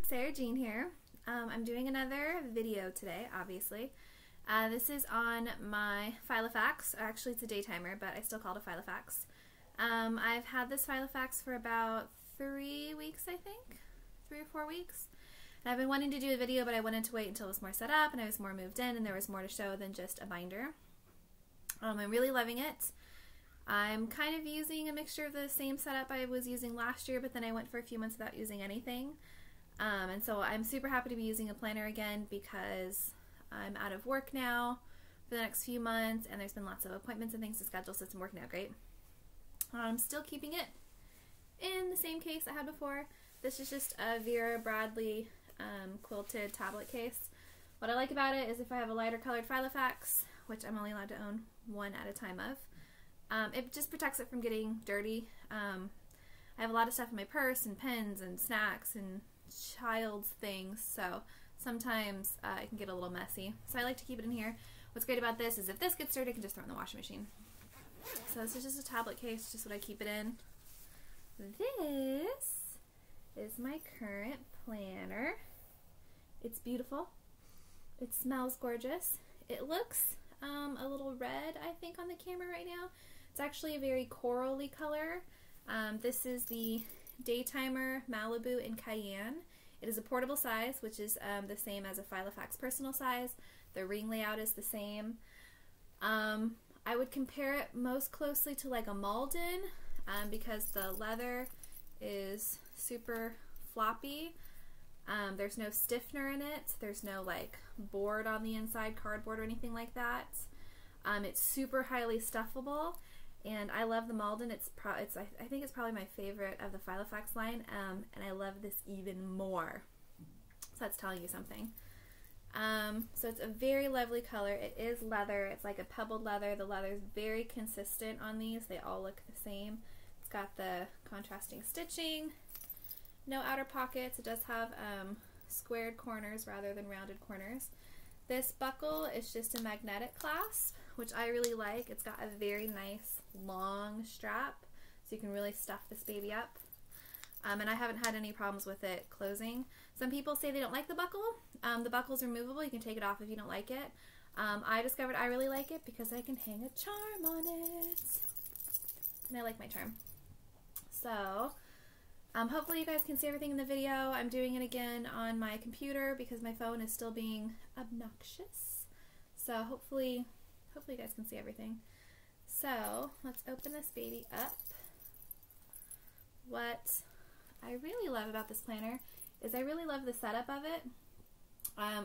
Sarah Jean here. I'm doing another video today, obviously. This is on my Filofax. Actually, it's a day timer, but I still call it a Filofax. I've had this Filofax for about 3 weeks, I think. 3 or 4 weeks. And I've been wanting to do a video, but I wanted to wait until it was more set up and I was more moved in and there was more to show than just a binder. I'm really loving it. I'm kind of using a mixture of the same setup I was using last year, but then I went for a few months without using anything. And so I'm super happy to be using a planner again because I'm out of work now for the next few months and there's been lots of appointments and things to schedule, so it's been working out great. I'm still keeping it in the same case I had before. This is just a Vera Bradley quilted tablet case. What I like about it is if I have a lighter colored Filofax, which I'm only allowed to own one at a time of, it just protects it from getting dirty. I have a lot of stuff in my purse and pens and snacks and child's things, so sometimes it can get a little messy. So I like to keep it in here. What's great about this is if this gets dirty, I can just throw it in the washing machine. So this is just a tablet case, just what I keep it in. This is my current planner. It's beautiful. It smells gorgeous. It looks a little red, I think, on the camera right now. It's actually a very corally color. This is the Daytimer Malibu in Cayenne. It is a portable size, which is the same as a Filofax personal size. The ring layout is the same. I would compare it most closely to like a Malden because the leather is super floppy. There's no stiffener in it. There's no like board on the inside, cardboard or anything like that. It's super highly stuffable. And I love the Malden. I think it's probably my favorite of the Filofax line, and I love this even more. So that's telling you something. So it's a very lovely color. It is leather. It's like a pebbled leather. The leather is very consistent on these. They all look the same. It's got the contrasting stitching. No outer pockets. It does have squared corners rather than rounded corners. This buckle is just a magnetic clasp, which I really like. It's got a very nice long strap, so you can really stuff this baby up. And I haven't had any problems with it closing. Some people say they don't like the buckle. The buckle's removable. You can take it off if you don't like it. I discovered I really like it because I can hang a charm on it. And I like my charm. So, hopefully you guys can see everything in the video. I'm doing it again on my computer because my phone is still being obnoxious. So hopefully you guys can see everything. So let's open this baby up. What I really love about this planner is I really love the setup of it.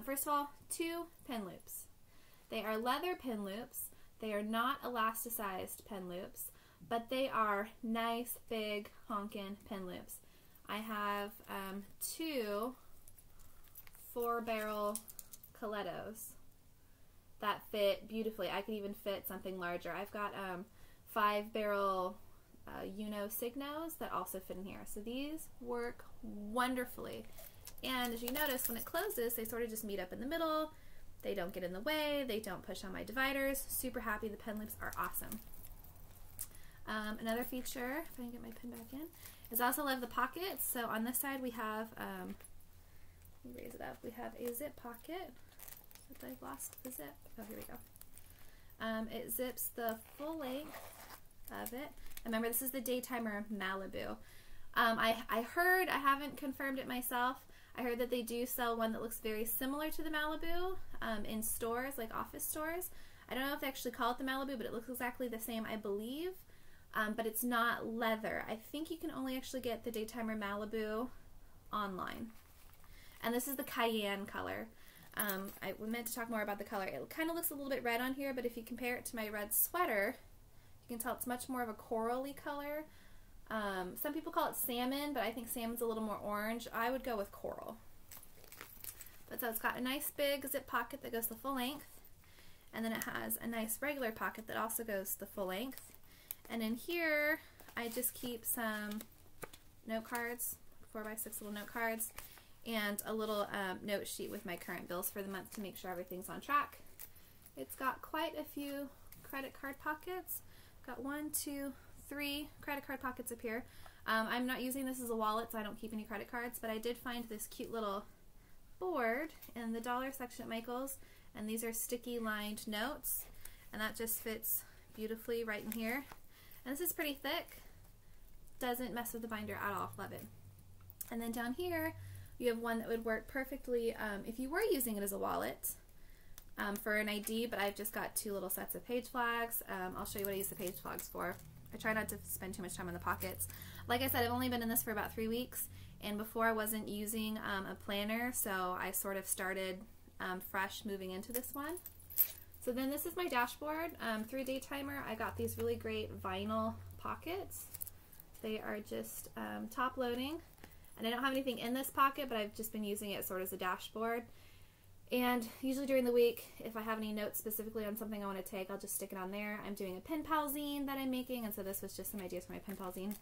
First of all, 2 pin loops. They are leather pin loops. They are not elasticized pin loops, but they are nice, big, honkin' pin loops. I have 2 4-barrel Colettos that fit beautifully. I could even fit something larger. I've got 5-barrel Uno Signos that also fit in here. So these work wonderfully. And as you notice, when it closes, they sort of just meet up in the middle. They don't get in the way. They don't push on my dividers. Super happy. The pen loops are awesome. Another feature, if I can get my pen back in, is I also love the pockets. So on this side we have, let me raise it up, we have a zip pocket. Except I've lost the zip. Oh, here we go. It zips the full length of it. Remember, this is the Daytimer Malibu. I heard, I haven't confirmed it myself, I heard that they do sell one that looks very similar to the Malibu in stores, like office stores. I don't know if they actually call it the Malibu, but it looks exactly the same, I believe. But it's not leather. I think you can only actually get the Daytimer Malibu online. And this is the Cayenne color. I meant to talk more about the color. It kind of looks a little bit red on here, but if you compare it to my red sweater, you can tell it's much more of a corally color. Some people call it salmon, but I think salmon's a little more orange. I would go with coral. But so it's got a nice big zip pocket that goes the full length, and then it has a nice regular pocket that also goes the full length. And in here, I just keep some note cards, 4x6 little note cards, and a little note sheet with my current bills for the month to make sure everything's on track. It's got quite a few credit card pockets. Got 1, 2, 3 credit card pockets up here. I'm not using this as a wallet, so I don't keep any credit cards, but I did find this cute little board in the dollar section at Michael's, and these are sticky lined notes, and that just fits beautifully right in here. And this is pretty thick, doesn't mess with the binder at all. Love it. And then down here you have one that would work perfectly if you were using it as a wallet for an ID, but I've just got two little sets of page flags. I'll show you what I use the page flags for. I try not to spend too much time in the pockets. Like I said, I've only been in this for about 3 weeks, and before I wasn't using a planner, so I sort of started fresh moving into this one. So then this is my dashboard. Through Day Timer, I got these really great vinyl pockets. They are just top loading, and I don't have anything in this pocket, but I've just been using it sort of as a dashboard. And usually during the week, if I have any notes specifically on something I want to take, I'll just stick it on there. I'm doing a pen pal zine that I'm making, and so this was just some ideas for my pen pal zine.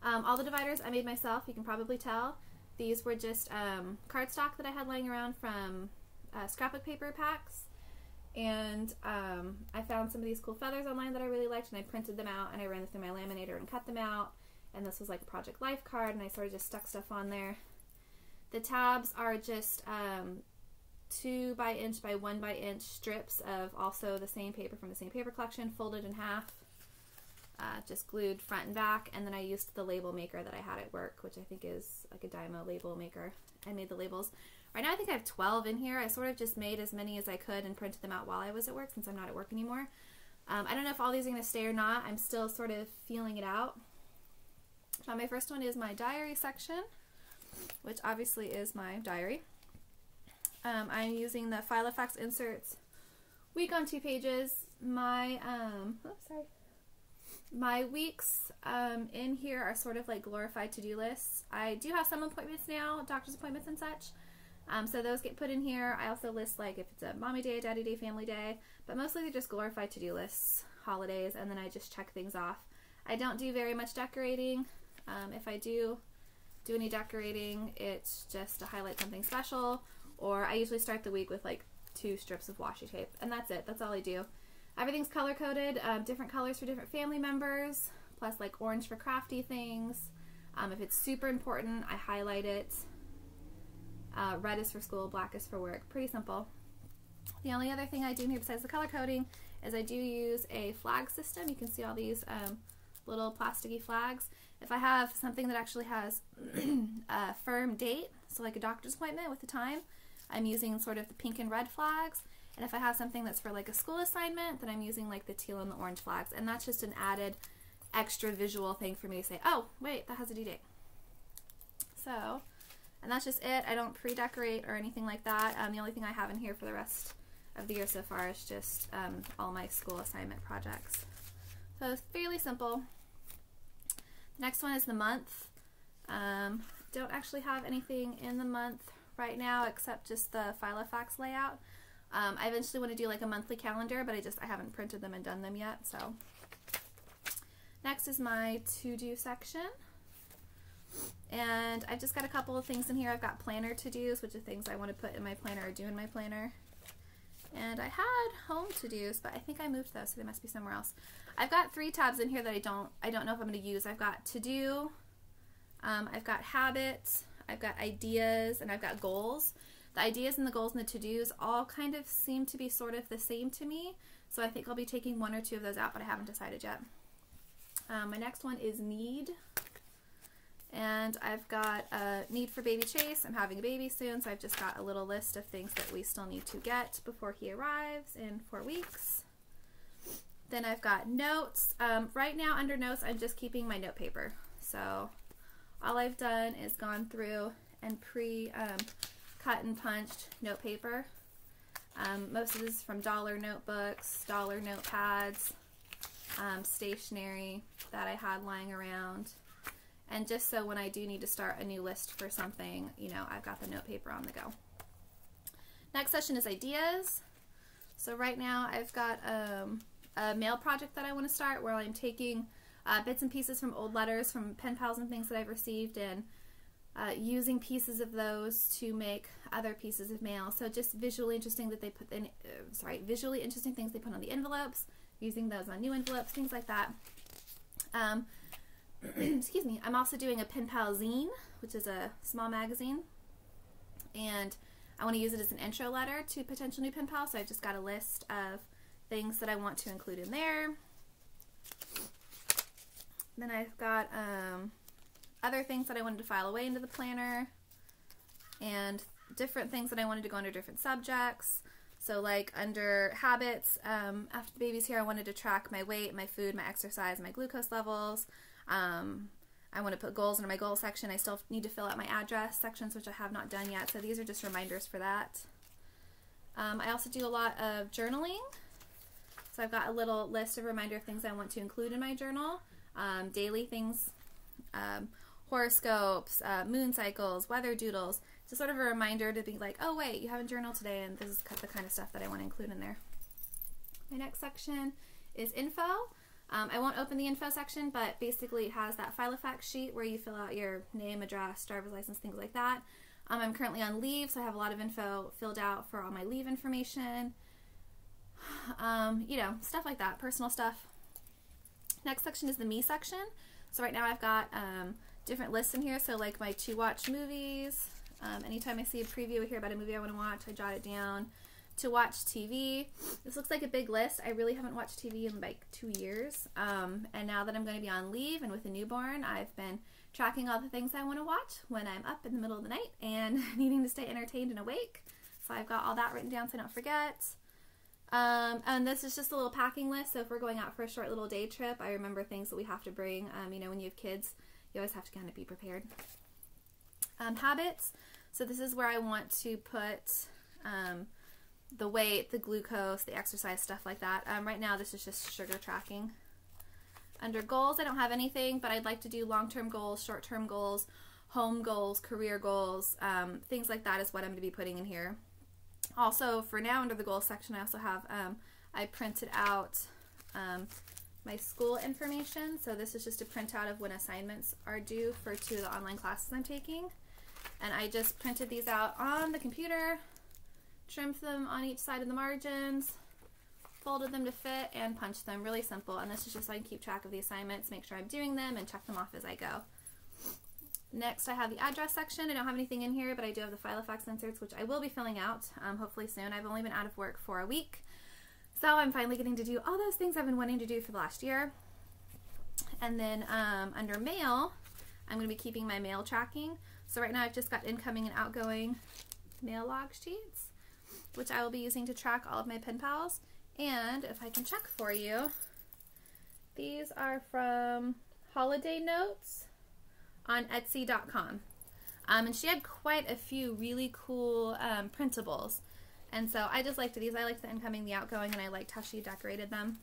All the dividers I made myself, you can probably tell. These were just cardstock that I had laying around from scrapbook paper packs. And I found some of these cool feathers online that I really liked, and I printed them out, and I ran them through my laminator and cut them out. And this was like a Project Life card, and I sort of just stuck stuff on there. The tabs are just 2 by inch by 1 by inch strips of also the same paper from the same paper collection, folded in half, just glued front and back. And then I used the label maker that I had at work, which I think is like a Dymo label maker. I made the labels. Right now I think I have 12 in here. I sort of just made as many as I could and printed them out while I was at work, since I'm not at work anymore. I don't know if all these are going to stay or not. I'm still sort of feeling it out. My first one is my diary section, which obviously is my diary. I'm using the Filofax inserts, week on 2 pages. My my weeks in here are sort of like glorified to-do lists. I do have some appointments now, doctor's appointments and such, so those get put in here. I also list like if it's a mommy day, daddy day, family day, but mostly they're just glorified to-do lists, holidays, and then I just check things off. I don't do very much decorating. If I do any decorating, it's just to highlight something special, or I usually start the week with like 2 strips of washi tape, and that's it. That's all I do. Everything's color coded, different colors for different family members, plus like orange for crafty things. If it's super important, I highlight it. Red is for school, black is for work. Pretty simple. The only other thing I do here besides the color coding is I do use a flag system. You can see all these little plasticky flags. If I have something that actually has a firm date, so like a doctor's appointment with the time, I'm using sort of the pink and red flags. And if I have something that's for like a school assignment, then I'm using like the teal and the orange flags. And that's just an added extra visual thing for me to say, oh, wait, that has a due date. So, and that's just it. I don't pre-decorate or anything like that. The only thing I have in here for the rest of the year so far is just all my school assignment projects. So it's fairly simple. The next one is the month. Don't actually have anything in the month right now except just the Filofax layout. I eventually want to do like a monthly calendar, but I haven't printed them and done them yet. So next is my to-do section, and I've just got a couple of things in here. I've got planner to-dos, which are things I want to put in my planner or do in my planner. And I had home to-dos, but I think I moved those, so they must be somewhere else. I've got 3 tabs in here that I don't know if I'm going to use. I've got to-do, I've got habits, I've got ideas, and I've got goals. The ideas and the goals and the to-dos all kind of seem to be sort of the same to me, so I think I'll be taking 1 or 2 of those out, but I haven't decided yet. My next one is need, and I've got a need for baby Chase. I'm having a baby soon, so I've just got a little list of things that we still need to get before he arrives in 4 weeks. Then I've got notes. Right now under notes, I'm just keeping my note paper. So all I've done is gone through and cut and punched note paper. Most of this is from dollar notebooks, dollar notepads, stationery that I had lying around. And just so when I do need to start a new list for something, you know, I've got the note paper on the go. Next session is ideas. So right now I've got a mail project that I want to start where I'm taking bits and pieces from old letters from pen pals and things that I've received, and using pieces of those to make other pieces of mail. So just visually interesting that they put in, visually interesting things they put on the envelopes, using those on new envelopes, things like that. excuse me, I'm also doing a pen pal zine, which is a small magazine, and I want to use it as an intro letter to potential new pen pals, so I've just got a list of things that I want to include in there. Then I've got other things that I wanted to file away into the planner, and different things that I wanted to go under different subjects. So like under habits, after the baby's here, I wanted to track my weight, my food, my exercise, my glucose levels. I want to put goals into my goal section. I still need to fill out my address sections, which I have not done yet. So these are just reminders for that. I also do a lot of journaling. So I've got a little list of reminder of things I want to include in my journal. Daily things, horoscopes, moon cycles, weather doodles. Just sort of a reminder to be like, oh wait, you have a journal today, and this is the kind of stuff that I want to include in there. My next section is info. I won't open the info section, but basically it has that Filofax sheet where you fill out your name, address, driver's license, things like that. I'm currently on leave, so I have a lot of info filled out for all my leave information. You know, stuff like that, personal stuff. Next section is the me section. So right now I've got different lists in here. So like my to watch movies. Anytime I see a preview or hear about a movie I want to watch, I jot it down. To watch TV. This looks like a big list. I really haven't watched TV in like 2 years. And now that I'm going to be on leave and with a newborn, I've been tracking all the things I want to watch when I'm up in the middle of the night and needing to stay entertained and awake. So I've got all that written down so I don't forget. And this is just a little packing list. So if we're going out for a short little day trip, I remember things that we have to bring. You know, when you have kids, you always have to kind of be prepared. Habits. So this is where I want to put the weight, the glucose, the exercise, stuff like that. Right now this is just sugar tracking. Under goals, I don't have anything, but I'd like to do long-term goals, short-term goals, home goals, career goals, things like that is what I'm going to be putting in here. Also, for now, under the goals section, I also have, I printed out my school information. So this is just a printout of when assignments are due for 2 of the online classes I'm taking. And I just printed these out on the computer, trimmed them on each side of the margins, folded them to fit, and punched them. Really simple. And this is just so I can keep track of the assignments, make sure I'm doing them, and check them off as I go. Next, I have the address section. I don't have anything in here, but I do have the Filofax inserts, which I will be filling out hopefully soon. I've only been out of work for a week, so I'm finally getting to do all those things I've been wanting to do for the last year. And then under mail, I'm going to be keeping my mail tracking. So right now I've just got incoming and outgoing mail log sheets, which I will be using to track all of my pen pals. And if I can check for you, these are from Holiday Notes on Etsy.com. And she had quite a few really cool printables. And so I just liked these. I liked the incoming, the outgoing, and I liked how she decorated them.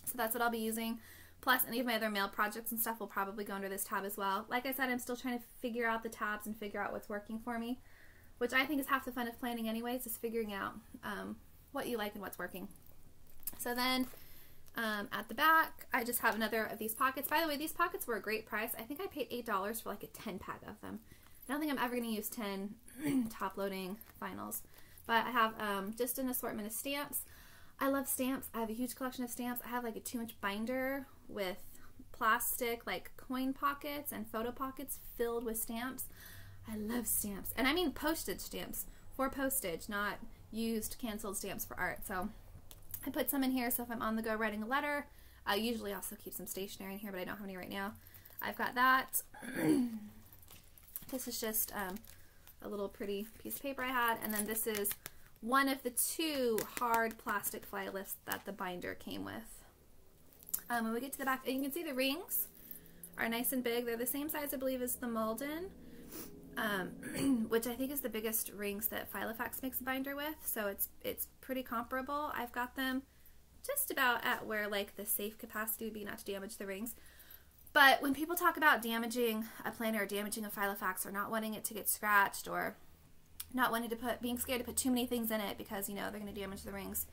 So that's what I'll be using. Plus, any of my other mail projects and stuff will probably go under this tab as well. Like I said, I'm still trying to figure out the tabs and figure out what's working for me, which I think is half the fun of planning anyways, is figuring out what you like and what's working. So then at the back, I just have another of these pockets. By the way, these pockets were a great price. I think I paid $8 for like a 10-pack of them. I don't think I'm ever going to use 10 top-loading vinyls. But I have just an assortment of stamps. I love stamps. I have a huge collection of stamps. I have like a 2-inch binder with plastic like coin pockets and photo pockets filled with stamps. I love stamps. And I mean postage stamps for postage, not used canceled stamps for art. So I put some in here so if I'm on the go writing a letter, I usually also keep some stationery in here, but I don't have any right now. I've got that. This is just a little pretty piece of paper I had, and then this is one of the 2 hard plastic fly lists that the binder came with. When we get to the back, you can see the rings are nice and big. They're the same size, I believe, as the Malden, which I think is the biggest rings that Filofax makes a binder with, so it's pretty comparable. I've got them just about at where like the safe capacity would be not to damage the rings. But when people talk about damaging a planner or damaging a Filofax or not wanting it to get scratched or not wanting to being scared to put too many things in it because, you know, they're going to damage the rings,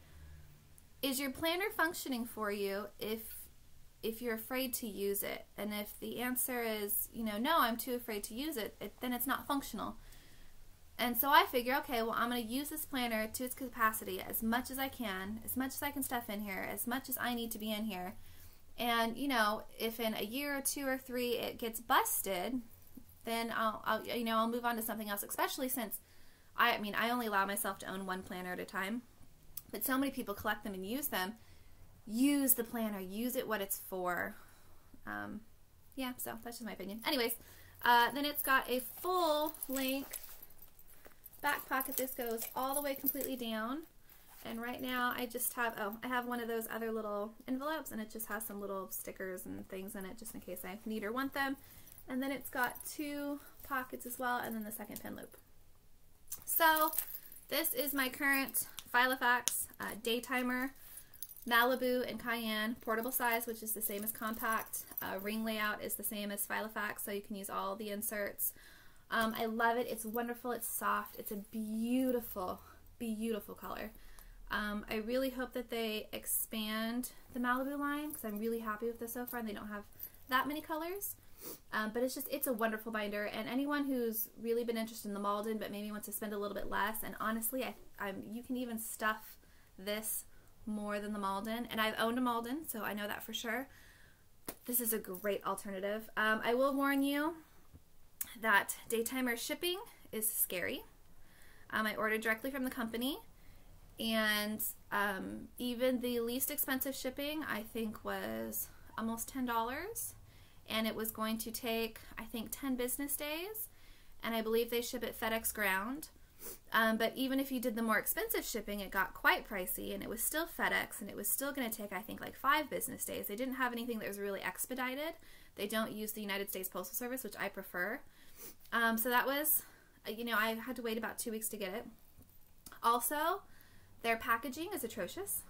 is your planner functioning for you if you're afraid to use it? And if the answer is, you know, no, I'm too afraid to use it, then it's not functional. And so I figure, okay, well, I'm going to use this planner to its capacity as much as I can stuff in here, as much as I need to be in here. And, you know, if in a year or 2 or 3 it gets busted, then I'll move on to something else, especially since I only allow myself to own one planner at a time. But so many people collect them and use them. Use the planner. Use it what it's for. Yeah, so that's just my opinion. Anyways, then it's got a full length back pocket. This goes all the way completely down. And right now I just have, I have one of those other little envelopes, and it just has some little stickers and things in it just in case I need or want them. And then it's got 2 pockets as well, and then the second pin loop. So this is my current Filofax Daytimer Malibu and Cayenne portable size, which is the same as compact. Ring layout is the same as Filofax, so you can use all the inserts. I love it. It's wonderful. It's soft. It's a beautiful, beautiful color. I really hope that they expand the Malibu line because I'm really happy with this so far, and they don't have that many colors. But it's a wonderful binder, and anyone who's really been interested in the Malden but maybe wants to spend a little bit less, and honestly, you can even stuff this more than the Malden, and I've owned a Malden, so I know that for sure. This is a great alternative. I will warn you that Daytimer shipping is scary. I ordered directly from the company, and even the least expensive shipping I think was almost $10, and it was going to take, I think, 10 business days, and I believe they ship it FedEx ground. But even if you did the more expensive shipping, it got quite pricey, and it was still FedEx, and it was still going to take, I think, like 5 business days. They didn't have anything that was really expedited. They don't use the United States Postal Service, which I prefer. So that was, you know, I had to wait about 2 weeks to get it. Also, their packaging is atrocious.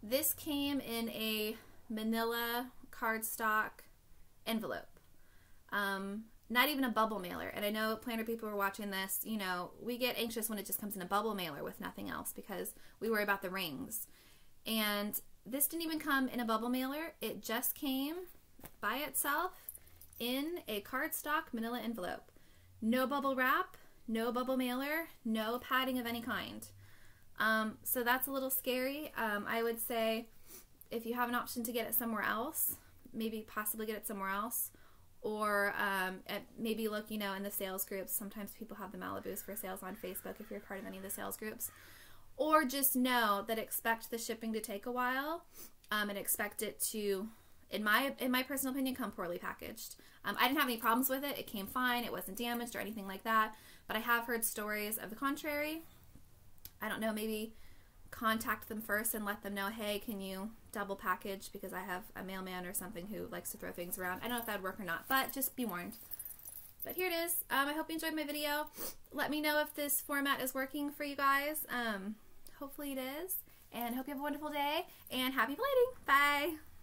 This came in a manila cardstock envelope. Not even a bubble mailer. And I know planner people who are watching this, you know, we get anxious when it just comes in a bubble mailer with nothing else because we worry about the rings. And this didn't even come in a bubble mailer. It just came by itself in a cardstock manila envelope. No bubble wrap, no bubble mailer, no padding of any kind. So that's a little scary. I would say if you have an option to get it somewhere else, maybe possibly get it somewhere else. Or maybe look, you know, in the sales groups. Sometimes people have the Malibus for sales on Facebook if you're part of any of the sales groups. Or just know that expect the shipping to take a while, and expect it to, in my personal opinion, come poorly packaged. I didn't have any problems with it. It came fine. It wasn't damaged or anything like that. But I have heard stories of the contrary. I don't know, maybe contact them first and let them know, hey, can you double package because I have a mailman or something who likes to throw things around. I don't know if that would work or not, but just be warned. But here it is. I hope you enjoyed my video. Let me know if this format is working for you guys. Hopefully it is. And I hope you have a wonderful day, and happy plating. Bye!